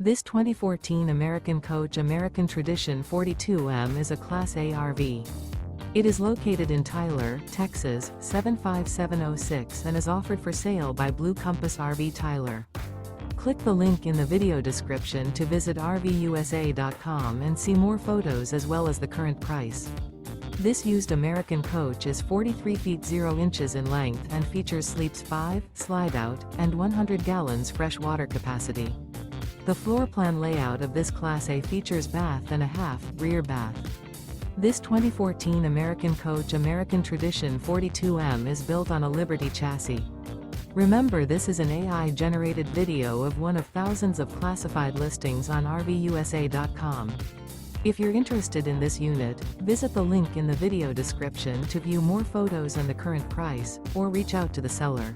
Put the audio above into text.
This 2014 American Coach American Tradition 42M is a Class A RV. It is located in Tyler, Texas, 75706 and is offered for sale by Blue Compass RV Tyler. Click the link in the video description to visit RVUSA.com and see more photos as well as the current price. This used American coach is 43 feet 0 inches in length and features sleeps 5, slide-out, and 100 gallons fresh water capacity. The floor plan layout of this Class A features bath and a half, rear bath. This 2014 American Coach American Tradition 42M is built on a Liberty chassis. Remember, this is an AI-generated video of one of thousands of classified listings on RVUSA.com. If you're interested in this unit, visit the link in the video description to view more photos and the current price, or reach out to the seller.